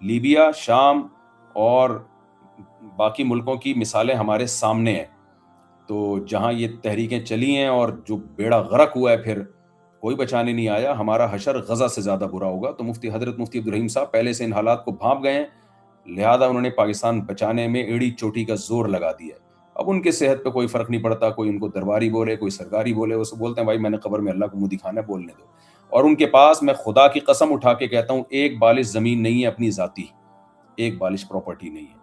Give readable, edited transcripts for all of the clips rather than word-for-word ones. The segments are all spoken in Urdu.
لیبیا، شام اور باقی ملکوں کی مثالیں ہمارے سامنے ہیں. تو جہاں یہ تحریکیں چلی ہیں اور جو بیڑا غرق ہوا ہے پھر کوئی بچانے نہیں آیا. ہمارا حشر غزہ سے زیادہ برا ہوگا. تو حضرت مفتی عبدالرحیم صاحب پہلے سے ان حالات کو بھانپ گئے ہیں، لہذا انہوں نے پاکستان بچانے میں ایڑی چوٹی کا زور لگا دیا. اب ان کے صحت پہ کوئی فرق نہیں پڑتا، کوئی ان کو درباری بولے، کوئی سرکاری بولے، وہ سب بولتے ہیں بھائی میں نے قبر میں اللہ کو منہ دکھانا ہے، بولنے دو. اور ان کے پاس میں خدا کی قسم اٹھا کے کہتا ہوں ایک بالش زمین نہیں ہے اپنی ذاتی، ایک بالش پراپرٹی نہیں ہے،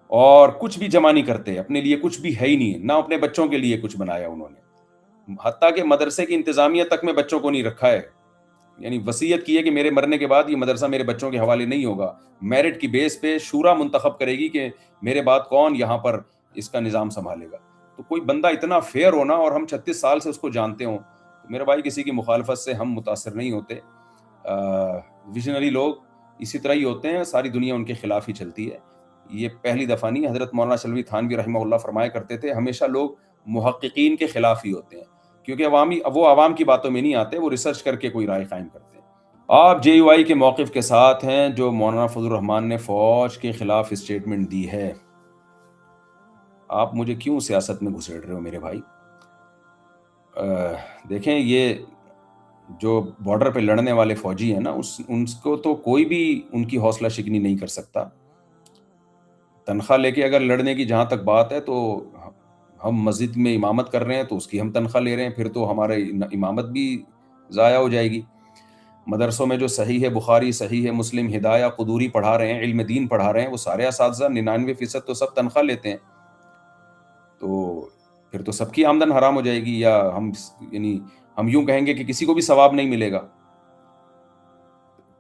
اور کچھ بھی جمع نہیں کرتے، اپنے لیے کچھ بھی ہے ہی نہیں ہے، نہ اپنے بچوں کے لیے کچھ بنایا انہوں نے. حتیٰ کہ مدرسے کی انتظامیہ تک میں بچوں کو نہیں رکھا ہے. یعنی وصیت کی ہے کہ میرے مرنے کے بعد یہ مدرسہ میرے بچوں کے حوالے نہیں ہوگا. میرٹ کی بیس پہ شورا منتخب کرے گی کہ میرے بعد کون یہاں پر اس کا نظام سنبھالے گا. تو کوئی بندہ اتنا فیئر ہونا اور ہم 36 سال سے اس کو جانتے ہوں، تو میرے بھائی کسی کی مخالفت سے ہم متاثر نہیں ہوتے. ویژنری لوگ اسی طرح ہی ہوتے ہیں، ساری دنیا ان کے خلاف ہی چلتی ہے. یہ پہلی دفعہ نہیں. حضرت مولانا شلوی تھانوی رحمہ اللہ فرمایا کرتے تھے ہمیشہ لوگ محققین کے خلاف ہی ہوتے ہیں، کیونکہ وہ عوام کی باتوں میں نہیں آتے، وہ ریسرچ کر کے کوئی رائے قائم کرتے ہیں. آپ جے یو آئی کے موقف کے ساتھ ہیں جو مولانا فضل الرحمان نے فوج کے خلاف اسٹیٹمنٹ دی ہے. آپ مجھے کیوں سیاست میں گھسیڑ رہے ہو میرے بھائی؟ دیکھیں یہ جو بارڈر پہ لڑنے والے فوجی ہیں نا، ان کو تو کوئی بھی ان کی حوصلہ شکنی نہیں کر سکتا. تنخواہ لے کے اگر لڑنے کی جہاں تک بات ہے تو ہم مسجد میں امامت کر رہے ہیں تو اس کی ہم تنخواہ لے رہے ہیں، پھر تو ہمارے امامت بھی ضائع ہو جائے گی. مدرسوں میں جو صحیح ہے بخاری، صحیح ہے مسلم، ہدایہ، قدوری پڑھا رہے ہیں، علم دین پڑھا رہے ہیں، وہ سارے اساتذہ 99% تو سب تنخواہ لیتے ہیں. تو پھر تو سب کی آمدن حرام ہو جائے گی، یا ہم یوں کہیں گے کہ کسی کو بھی ثواب نہیں ملے گا.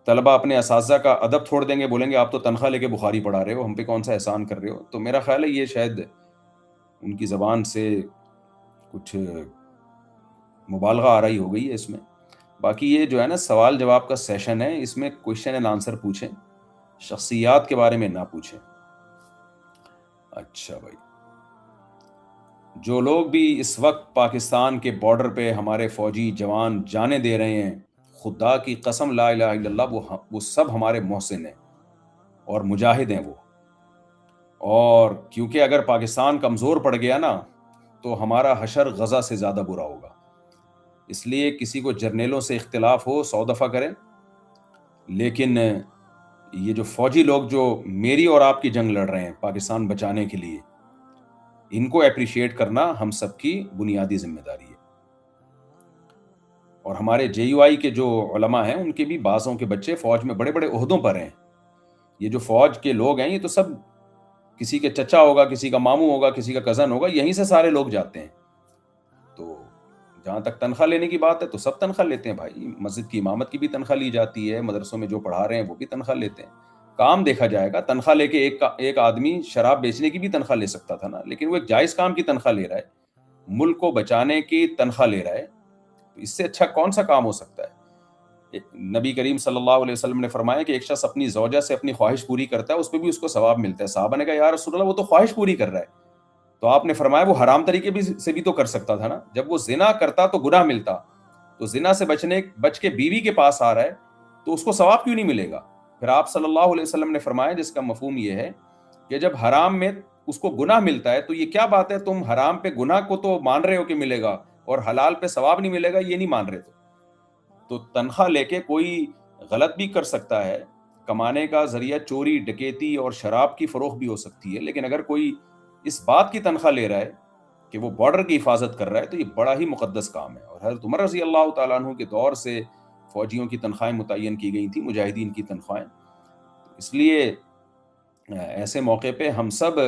طلبہ اپنے اساتذہ کا ادب چھوڑ دیں گے، بولیں گے آپ تو تنخواہ لے کے بخاری پڑھا رہے ہو، ہم پہ کون سا احسان کر رہے ہو. تو میرا خیال ہے یہ شاید ان کی زبان سے کچھ مبالغہ آ رہی ہو گئی ہے اس میں. باقی یہ جو ہے نا سوال جواب کا سیشن ہے، اس میں کوشچن اینڈ آنسر پوچھیں، شخصیات کے بارے میں نہ پوچھیں. اچھا بھائی، جو لوگ بھی اس وقت پاکستان کے بارڈر پہ ہمارے فوجی جوان جانیں دے رہے ہیں، خدا کی قسم لا الہ الا اللہ، وہ سب ہمارے محسن ہیں اور مجاہد ہیں وہ. اور کیونکہ اگر پاکستان کمزور پڑ گیا نا تو ہمارا حشر غزہ سے زیادہ برا ہوگا. اس لیے کسی کو جرنیلوں سے اختلاف ہو 100 دفعہ کریں، لیکن یہ جو فوجی لوگ جو میری اور آپ کی جنگ لڑ رہے ہیں پاکستان بچانے کے لیے، ان کو اپریشیٹ کرنا ہم سب کی بنیادی ذمہ داری ہے. اور ہمارے جے یو آئی کے جو علماء ہیں ان کے بھی بعضوں کے بچے فوج میں بڑے بڑے عہدوں پر ہیں. یہ جو فوج کے لوگ ہیں یہ تو سب کسی کے چچا ہوگا، کسی کا ماموں ہوگا، کسی کا کزن ہوگا، یہیں سے سارے لوگ جاتے ہیں. تو جہاں تک تنخواہ لینے کی بات ہے تو سب تنخواہ لیتے ہیں بھائی. مسجد کی امامت کی بھی تنخواہ لی جاتی ہے، مدرسوں میں جو پڑھا رہے ہیں وہ بھی تنخواہ لیتے ہیں. کام دیکھا جائے گا. تنخواہ لے کے ایک آدمی شراب بیچنے کی بھی تنخواہ لے سکتا تھا نا، لیکن وہ ایک جائز کام کی تنخواہ لے رہا ہے، ملک کو بچانے کی تنخواہ لے رہا ہے. اس سے اچھا کون سا کام ہو سکتا ہے؟ نبی کریم صلی اللہ علیہ وسلم نے فرمایا کہ ایک شخص اپنی زوجہ سے اپنی خواہش پوری کرتا ہے، اس پہ بھی اس کو ثواب ملتا ہے. صحابہ نے کہا یا رسول اللہ وہ تو خواہش پوری کر رہا ہے. تو آپ نے فرمایا وہ حرام طریقے سے بھی تو کر سکتا تھا نا. جب وہ زنا کرتا تو گناہ ملتا، تو زنا سے بچ کے بیوی کے پاس آ رہا ہے تو اس کو ثواب کیوں نہیں ملے گا؟ پھر آپ صلی اللہ علیہ وسلم نے فرمایا جس کا مفہوم یہ ہے کہ جب حرام میں اس کو گناہ ملتا ہے تو یہ کیا بات ہے، تم حرام پہ گناہ کو تو مان رہے ہو کہ ملے گا اور حلال پہ ثواب نہیں ملے گا، یہ نہیں مان رہے. تو تنخواہ لے کے کوئی غلط بھی کر سکتا ہے، کمانے کا ذریعہ چوری، ڈکیتی اور شراب کی فروخت بھی ہو سکتی ہے. لیکن اگر کوئی اس بات کی تنخواہ لے رہا ہے کہ وہ بارڈر کی حفاظت کر رہا ہے تو یہ بڑا ہی مقدس کام ہے. اور حضرت عمر رضی اللہ تعالیٰ عنہ کے دور سے فوجیوں کی تنخواہیں متعین کی گئی تھیں، مجاہدین کی تنخواہیں. اس لیے ایسے موقع پہ ہم سب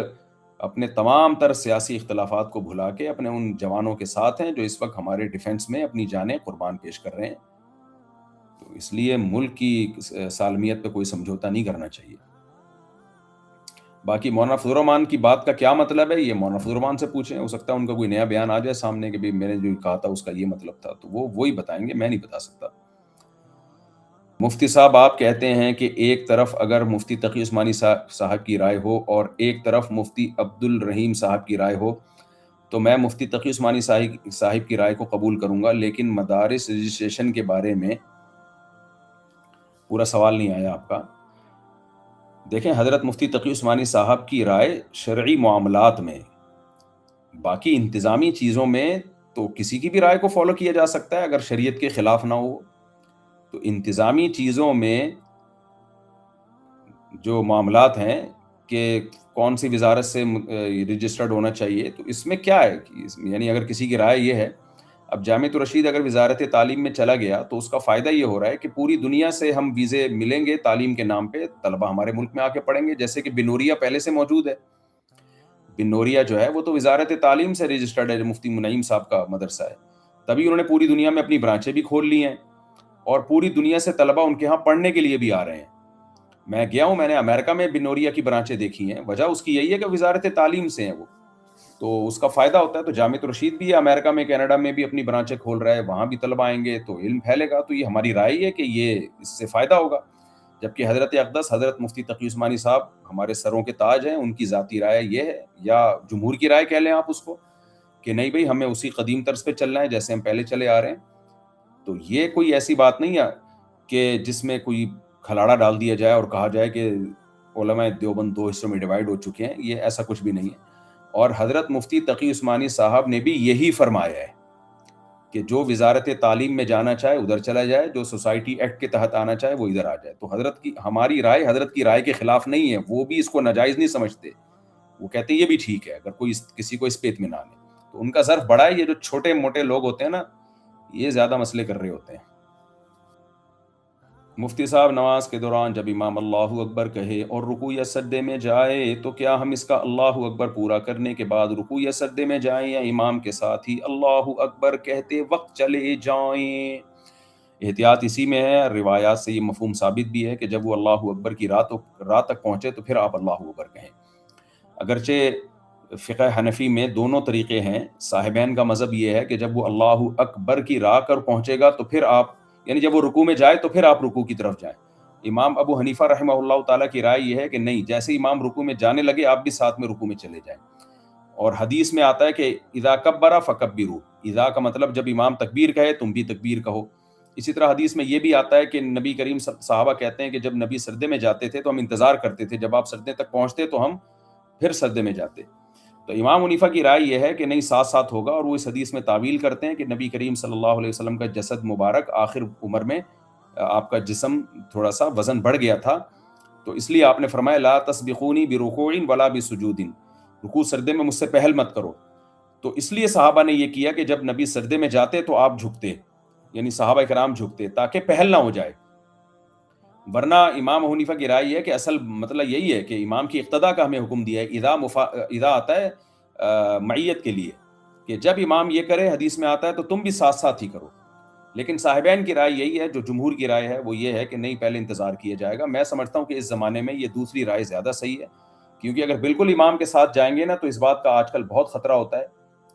اپنے تمام تر سیاسی اختلافات کو بھلا کے اپنے ان جوانوں کے ساتھ ہیں جو اس وقت ہمارے ڈیفنس میں اپنی جانیں قربان پیش کر رہے ہیں. تو اس لیے ملک کی سالمیت پہ کوئی سمجھوتا نہیں کرنا چاہیے. باقی مولانا فضل الرحمان کی بات کا کیا مطلب ہے یہ مولانا فضل الرحمان سے پوچھیں، ہو سکتا ہے ان کا کوئی نیا بیان آ جائے سامنے کہ بھی میں نے جو کہا تھا اس کا یہ مطلب تھا، تو وہی بتائیں گے، میں نہیں بتا سکتا. مفتی صاحب آپ کہتے ہیں کہ ایک طرف اگر مفتی تقی عثمانی صاحب کی رائے ہو اور ایک طرف مفتی عبدالرحیم صاحب کی رائے ہو تو میں مفتی تقی عثمانی صاحب کی رائے کو قبول کروں گا. لیکن مدارس رجسٹریشن کے بارے میں پورا سوال نہیں آیا آپ کا. دیکھیں حضرت مفتی تقی عثمانی صاحب کی رائے شرعی معاملات میں، باقی انتظامی چیزوں میں تو کسی کی بھی رائے کو فالو کیا جا سکتا ہے اگر شریعت کے خلاف نہ ہو. تو انتظامی چیزوں میں جو معاملات ہیں کہ کون سی وزارت سے رجسٹرڈ ہونا چاہیے، تو اس میں کیا ہے یعنی اگر کسی کی رائے یہ ہے، اب جامعۃ الرشید اگر وزارت تعلیم میں چلا گیا تو اس کا فائدہ یہ ہو رہا ہے کہ پوری دنیا سے ہم ویزے ملیں گے تعلیم کے نام پہ، طلبہ ہمارے ملک میں آ کے پڑھیں گے. جیسے کہ بنوریا پہلے سے موجود ہے، بنوریا جو ہے وہ تو وزارت تعلیم سے رجسٹرڈ ہے، جو مفتی منعیم صاحب کا مدرسہ ہے. تبھی انہوں نے پوری دنیا میں اپنی برانچیں بھی کھول لی ہیں اور پوری دنیا سے طلبہ ان کے ہاں پڑھنے کے لیے بھی آ رہے ہیں. میں گیا ہوں، میں نے امریکہ میں بنوریا کی برانچیں دیکھی ہیں. وجہ اس کی یہی ہے کہ وزارت تعلیم سے ہیں وہ، تو اس کا فائدہ ہوتا ہے. تو جامعۃ الرشید بھی امریکہ میں کینیڈا میں بھی اپنی برانچیں کھول رہا ہے، وہاں بھی طلبہ آئیں گے تو علم پھیلے گا. تو یہ ہماری رائے ہے کہ یہ اس سے فائدہ ہوگا. جبکہ حضرت اقدس حضرت مفتی تقی عثمانی صاحب ہمارے سروں کے تاج ہیں، ان کی ذاتی رائے یہ ہے، یا جمہور کی رائے کہہ لیں آپ اس کو، کہ نہیں بھائی ہمیں اسی قدیم طرز پہ چلنا ہے جیسے ہم پہلے چلے آ رہے ہیں. تو یہ کوئی ایسی بات نہیں ہے کہ جس میں کوئی کھلاڑا ڈال دیا جائے اور کہا جائے کہ علماء دیوبند دو حصوں میں ڈیوائیڈ ہو چکے ہیں. یہ ایسا کچھ بھی نہیں ہے. اور حضرت مفتی تقی عثمانی صاحب نے بھی یہی فرمایا ہے کہ جو وزارت تعلیم میں جانا چاہے ادھر چلا جائے، جو سوسائٹی ایکٹ کے تحت آنا چاہے وہ ادھر آ جائے. تو ہماری رائے حضرت کی رائے کے خلاف نہیں ہے. وہ بھی اس کو ناجائز نہیں سمجھتے، وہ کہتے ہیں یہ بھی ٹھیک ہے اگر کوئی کسی کو اس پہ اطمینان ہے. تو ان کا ظرف بڑا ہے. یہ جو چھوٹے موٹے لوگ ہوتے ہیں نا، یہ زیادہ مسئلے کر رہے ہوتے ہیں. مفتی صاحب نماز کے دوران جب امام اللہ اکبر کہے اور رکوع یا سجدے میں جائے تو کیا ہم اس کا اللہ اکبر پورا کرنے کے بعد رکوع یا سجدے میں جائیں یا امام کے ساتھ ہی اللہ اکبر کہتے وقت چلے جائیں؟ احتیاط اسی میں ہے، روایات سے یہ مفہوم ثابت بھی ہے کہ جب وہ اللہ اکبر کی راہ تک پہنچے تو پھر آپ اللہ اکبر کہیں. اگرچہ فقہ حنفی میں دونوں طریقے ہیں. صاحبین کا مذہب یہ ہے کہ جب وہ اللہ اکبر کی راہ کر پہنچے گا تو پھر آپ، یعنی جب وہ رکوع میں جائے تو پھر آپ رکوع کی طرف جائیں. امام ابو حنیفہ رحمہ اللہ تعالیٰ کی رائے یہ ہے کہ نہیں، جیسے امام رکوع میں جانے لگے آپ بھی ساتھ میں رکوع میں چلے جائیں. اور حدیث میں آتا ہے کہ اذا کبر فکبروا، اذا کا مطلب جب امام تکبیر کہے تم بھی تکبیر کہو. اسی طرح حدیث میں یہ بھی آتا ہے کہ نبی کریم صحابہ کہتے ہیں کہ جب نبی سجدے میں جاتے تھے تو ہم انتظار کرتے تھے، جب آپ سجدے تک پہنچتے تو ہم پھر سجدے میں جاتے. تو امام حنیفہ کی رائے یہ ہے کہ نہیں، ساتھ ساتھ ہوگا. اور وہ اس حدیث میں تعویل کرتے ہیں کہ نبی کریم صلی اللہ علیہ وسلم کا جسد مبارک آخر عمر میں آپ کا جسم تھوڑا سا وزن بڑھ گیا تھا، تو اس لیے آپ نے فرمایا لا تسبقونی برکوع ولا بسجود، رکوع سجدے میں مجھ سے پہل مت کرو. تو اس لیے صحابہ نے یہ کیا کہ جب نبی سجدے میں جاتے تو آپ جھکتے، یعنی صحابہ کرام جھکتے تاکہ پہل نہ ہو جائے. ورنہ امام حنیفہ کی رائے ہے کہ اصل مطلب یہی ہے کہ امام کی اقتداء کا ہمیں حکم دیا ہے. اذا آتا ہے معیت کے لیے کہ جب امام یہ کرے، حدیث میں آتا ہے تو تم بھی ساتھ ساتھ ہی کرو. لیکن صاحبین کی رائے یہی ہے، جو جمہور کی رائے ہے وہ یہ ہے کہ نہیں، پہلے انتظار کیا جائے گا. میں سمجھتا ہوں کہ اس زمانے میں یہ دوسری رائے زیادہ صحیح ہے، کیونکہ اگر بالکل امام کے ساتھ جائیں گے نا تو اس بات کا آج کل بہت خطرہ ہوتا ہے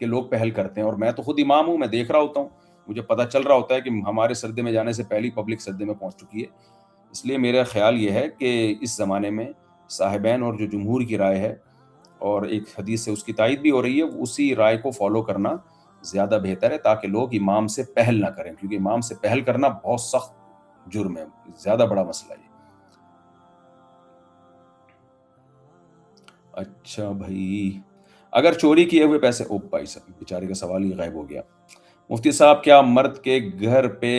کہ لوگ پہل کرتے ہیں. اور میں تو خود امام ہوں، میں دیکھ رہا ہوتا ہوں، مجھے پتہ چل رہا ہوتا ہے کہ ہمارے سجدے میں جانے سے پہلی پبلک سجدے میں پہنچ چکی ہے. اس لیے میرا خیال یہ ہے کہ اس زمانے میں صاحبین اور جو جمہور کی رائے ہے اور ایک حدیث سے اس کی تائید بھی ہو رہی ہے، اسی رائے کو فالو کرنا زیادہ بہتر ہے، تاکہ لوگ امام سے پہل نہ کریں. کیونکہ امام سے پہل کرنا بہت سخت جرم ہے، زیادہ بڑا مسئلہ ہے. اچھا بھائی، اگر چوری کیے ہوئے پیسے، او بھائی صاحب بیچارے کا سوال ہی غائب ہو گیا. مفتی صاحب کیا مرد کے گھر پہ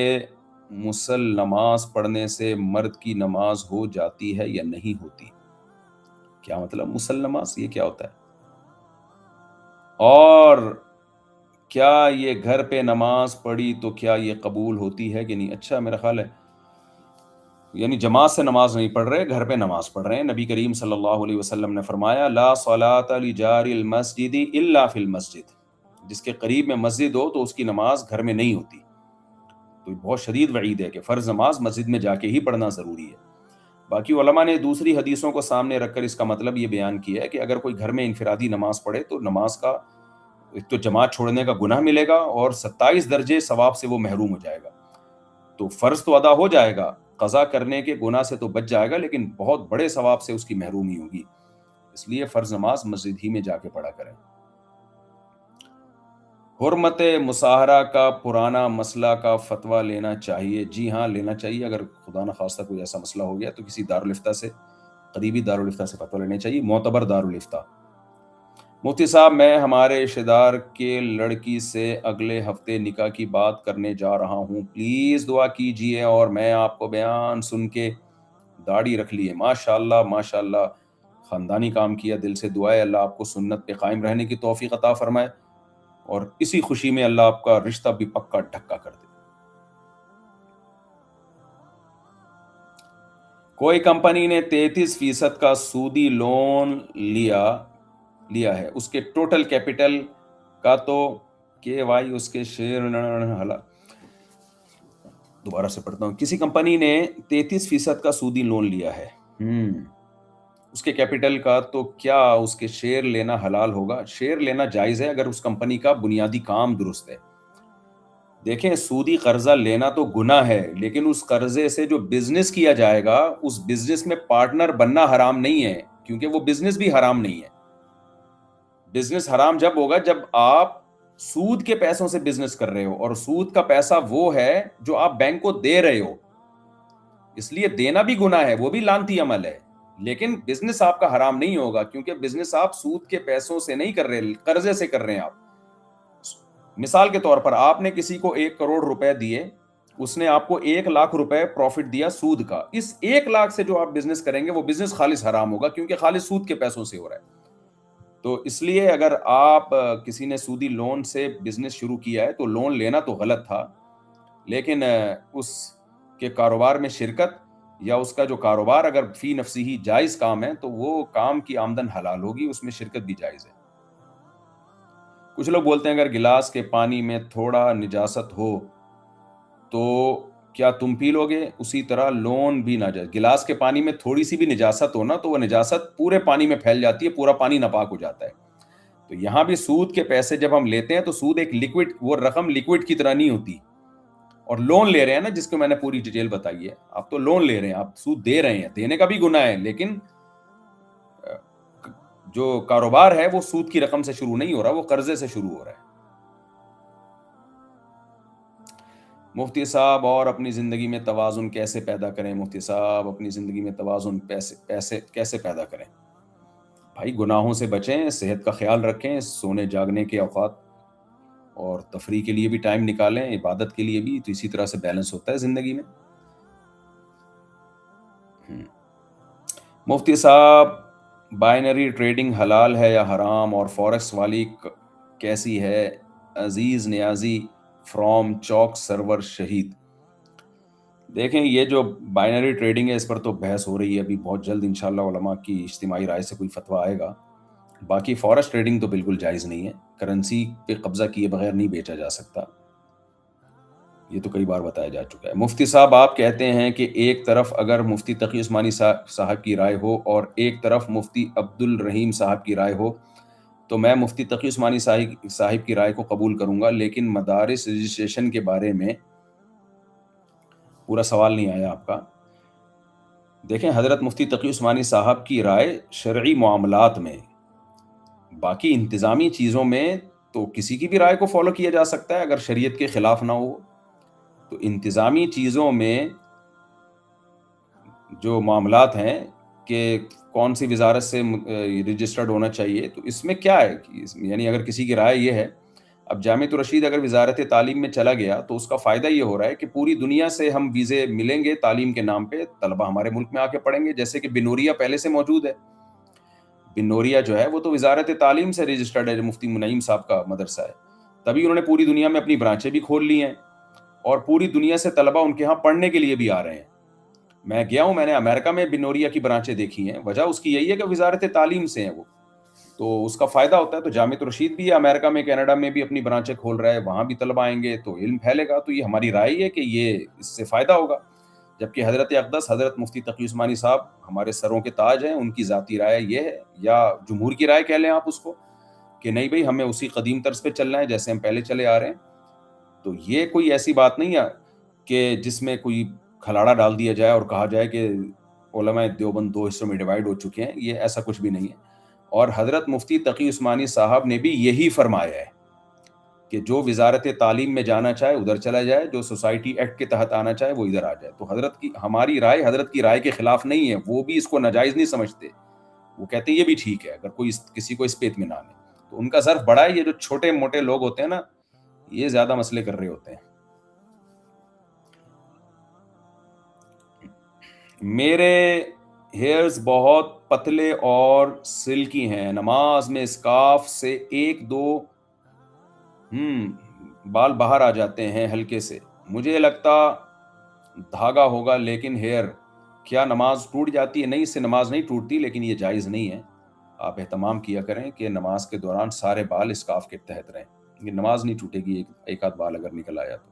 مسل نماز پڑھنے سے مرد کی نماز ہو جاتی ہے یا نہیں ہوتی؟ کیا مطلب مسل نماز، یہ کیا ہوتا ہے؟ اور کیا یہ گھر پہ نماز پڑھی تو کیا یہ قبول ہوتی ہے کہ نہیں؟ اچھا، میرا خیال ہے یعنی جماعت سے نماز نہیں پڑھ رہے، گھر پہ نماز پڑھ رہے ہیں. نبی کریم صلی اللہ علیہ وسلم نے فرمایا لا صلاۃ لجار المسجد الا فی المسجد، جس کے قریب میں مسجد ہو تو اس کی نماز گھر میں نہیں ہوتی. تو بہت شدید وعید ہے کہ فرض نماز مسجد میں جا کے ہی پڑھنا ضروری ہے. باقی علماء نے دوسری حدیثوں کو سامنے رکھ کر اس کا مطلب یہ بیان کیا ہے کہ اگر کوئی گھر میں انفرادی نماز پڑھے تو نماز کا ایک تو جماعت چھوڑنے کا گناہ ملے گا اور 27 درجے ثواب سے وہ محروم ہو جائے گا. تو فرض تو ادا ہو جائے گا، قضا کرنے کے گناہ سے تو بچ جائے گا، لیکن بہت بڑے ثواب سے اس کی محرومی ہوگی. اس لیے فرض نماز مسجد ہی میں جا کے پڑھا کریں. حرمت مصاہرہ کا پرانا مسئلہ کا فتویٰ لینا چاہیے؟ جی ہاں، لینا چاہیے. اگر خدا نخواستہ کوئی ایسا مسئلہ ہو گیا تو کسی دارالفتہ سے قریبی دارالفتہ سے فتویٰ لینے چاہیے، معتبر دارالفتہ۔ مفتی صاحب میں ہمارے رشتہ دار کے لڑکی سے اگلے ہفتے نکاح کی بات کرنے جا رہا ہوں، پلیز دعا کیجیے۔ اور میں آپ کو بیان سن کے داڑھی رکھ لیے، ماشاءاللہ ماشاءاللہ، خاندانی کام کیا، دل سے دعا ہے اللہ آپ کو سنت پہ قائم رہنے کی توفیق عطا فرمائے، اور اسی خوشی میں اللہ آپ کا رشتہ بھی پکا ڈھکا کر دے۔ کوئی کمپنی نے 33% کا سودی لون لیا ہے، اس کے ٹوٹل کیپٹل کا تو کے وائی اس کے شیئر دوبارہ سے پڑھتا ہوں۔ کسی کمپنی نے 33% کا سودی لون لیا ہے، اس کے کیپٹل کا تو کیا اس کے شیئر لینا حلال ہوگا؟ شیئر لینا جائز ہے اگر اس کمپنی کا بنیادی کام درست ہے۔ دیکھیں، سودی قرضہ لینا تو گناہ ہے، لیکن اس قرضے سے جو بزنس کیا جائے گا اس بزنس میں پارٹنر بننا حرام نہیں ہے، کیونکہ وہ بزنس بھی حرام نہیں ہے۔ بزنس حرام جب ہوگا جب آپ سود کے پیسوں سے بزنس کر رہے ہو، اور سود کا پیسہ وہ ہے جو آپ بینک کو دے رہے ہو، اس لیے دینا بھی گناہ ہے، وہ بھی لعنتی عمل ہے، لیکن بزنس آپ کا حرام نہیں ہوگا، کیونکہ بزنس آپ سود کے پیسوں سے نہیں کر رہے، قرضے سے کر رہے ہیں۔ آپ مثال کے طور پر آپ نے کسی کو 1 کروڑ روپے دیے، اس نے آپ کو 1 لاکھ روپے پروفٹ دیا سود کا، اس 1 لاکھ سے جو آپ بزنس کریں گے وہ بزنس خالص حرام ہوگا، کیونکہ خالص سود کے پیسوں سے ہو رہا ہے۔ تو اس لیے اگر آپ کسی نے سودی لون سے بزنس شروع کیا ہے تو لون لینا تو غلط تھا، لیکن اس کے کاروبار میں شرکت یا اس کا جو کاروبار اگر فی نفسی ہی جائز کام ہے تو وہ کام کی آمدن حلال ہوگی، اس میں شرکت بھی جائز ہے۔ کچھ لوگ بولتے ہیں اگر گلاس کے پانی میں تھوڑا نجاست ہو تو کیا تم پی لو گے؟ اسی طرح لون بھی ناجائز۔ گلاس کے پانی میں تھوڑی سی بھی نجاست ہو نا تو وہ نجاست پورے پانی میں پھیل جاتی ہے، پورا پانی ناپاک ہو جاتا ہے۔ تو یہاں بھی سود کے پیسے جب ہم لیتے ہیں تو سود ایک لیکوڈ، وہ رقم لیکوڈ کی طرح نہیں ہوتی، اور لون لے رہے ہیں نا، جس کو میں نے پوری ڈیٹیل بتائی ہے، آپ تو لون لے رہے ہیں، آپ سود دے رہے ہیں، دینے کا بھی گناہ ہے، لیکن جو کاروبار ہے وہ سود کی رقم سے شروع نہیں ہو رہا، وہ قرضے سے شروع ہو رہا ہے۔ مفتی صاحب اور اپنی زندگی میں توازن کیسے پیدا کریں؟ مفتی صاحب اپنی زندگی میں توازن کیسے پیدا کریں؟ بھائی گناہوں سے بچیں، صحت کا خیال رکھیں، سونے جاگنے کے اوقات اور تفریح کے لیے بھی ٹائم نکالیں، عبادت کے لیے بھی، تو اسی طرح سے بیلنس ہوتا ہے زندگی میں۔ مفتی صاحب بائنری ٹریڈنگ حلال ہے یا حرام، اور فورکس والی کیسی ہے؟ عزیز نیازی فرام چوک سرور شہید۔ دیکھیں، یہ جو بائنری ٹریڈنگ ہے اس پر تو بحث ہو رہی ہے، ابھی بہت جلد انشاءاللہ علماء کی اجتماعی رائے سے کوئی فتویٰ آئے گا۔ باقی فورکس ٹریڈنگ تو بالکل جائز نہیں ہے، کرنسی پہ قبضہ کیے بغیر نہیں بیچا جا سکتا، یہ تو کئی بار بتایا جا چکا ہے۔ مفتی صاحب آپ کہتے ہیں کہ ایک طرف اگر مفتی تقی عثمانی صاحب کی رائے ہو اور ایک طرف مفتی عبد الرحیم صاحب کی رائے ہو تو میں مفتی تقی عثمانی صاحب کی رائے کو قبول کروں گا، لیکن مدارس رجسٹریشن کے بارے میں پورا سوال نہیں آیا آپ کا۔ دیکھیں، حضرت مفتی تقی عثمانی صاحب کی رائے شرعی معاملات میں، باقی انتظامی چیزوں میں تو کسی کی بھی رائے کو فالو کیا جا سکتا ہے اگر شریعت کے خلاف نہ ہو۔ تو انتظامی چیزوں میں جو معاملات ہیں کہ کون سی وزارت سے رجسٹرڈ ہونا چاہیے، تو اس میں کیا ہے، یعنی اگر کسی کی رائے یہ ہے، اب جامعۃ الرشید اگر وزارت تعلیم میں چلا گیا تو اس کا فائدہ یہ ہو رہا ہے کہ پوری دنیا سے ہم ویزے ملیں گے تعلیم کے نام پہ، طلبہ ہمارے ملک میں آ کے پڑھیں گے، جیسے کہ بنوریا پہلے سے موجود ہے۔ بنوریا جو ہے وہ تو وزارت تعلیم سے رجسٹرڈ ہے، جو مفتی منعیم صاحب کا مدرسہ ہے، تبھی انہوں نے پوری دنیا میں اپنی برانچیں بھی کھول لی ہیں، اور پوری دنیا سے طلبہ ان کے ہاں پڑھنے کے لیے بھی آ رہے ہیں۔ میں گیا ہوں، میں نے امریکہ میں بنوریا کی برانچیں دیکھی ہیں، وجہ اس کی یہی ہے کہ وزارت تعلیم سے ہیں وہ، تو اس کا فائدہ ہوتا ہے۔ تو جامعۃ الرشید بھی امریکہ میں، کینیڈا میں بھی اپنی برانچیں کھول رہا ہے، وہاں بھی طلبہ آئیں گے تو علم پھیلے گا، تو یہ ہماری رائے ہے کہ یہ اس سے فائدہ ہوگا۔ جبکہ حضرت اقدس حضرت مفتی تقی عثمانی صاحب ہمارے سروں کے تاج ہیں، ان کی ذاتی رائے یہ ہے، یا جمہور کی رائے کہہ لیں آپ اس کو، کہ نہیں بھائی ہمیں اسی قدیم طرز پہ چلنا ہے جیسے ہم پہلے چلے آ رہے ہیں۔ تو یہ کوئی ایسی بات نہیں ہے کہ جس میں کوئی کھلاڑا ڈال دیا جائے اور کہا جائے کہ علماء دیوبند 2 حصوں میں ڈیوائیڈ ہو چکے ہیں، یہ ایسا کچھ بھی نہیں ہے۔ اور حضرت مفتی تقی عثمانی صاحب نے بھی یہی فرمایا ہے کہ جو وزارت تعلیم میں جانا چاہے ادھر چلا جائے, جو سوسائٹی ایکٹ کے تحت آنا چاہے وہ ادھر آ جائے. تو حضرت کی ہماری رائے حضرت کی رائے کے خلاف نہیں ہے, وہ بھی اس کو ناجائز نہیں سمجھتے, وہ کہتے ہیں یہ بھی ٹھیک ہے اگر کوئی کسی کو اس پہ اطمینان ہے. تو ان کا ظرف بڑا ہے, یہ جو چھوٹے موٹے لوگ ہوتے ہیں نا یہ زیادہ مسئلے کر رہے ہوتے ہیں. میرے ہیئرز بہت پتلے اور سلکی ہیں, نماز میں اسکارف سے ایک دو بال باہر آ جاتے ہیں ہلکے سے, مجھے لگتا دھاگا ہوگا لیکن ہیئر, کیا نماز ٹوٹ جاتی ہے؟ نہیں, اس سے نماز نہیں ٹوٹتی, لیکن یہ جائز نہیں ہے. آپ اہتمام کیا کریں کہ نماز کے دوران سارے بال اسکارف کے تحت رہیں, یہ نماز نہیں ٹوٹے گی ایک آدھ بال اگر نکل آیا تو.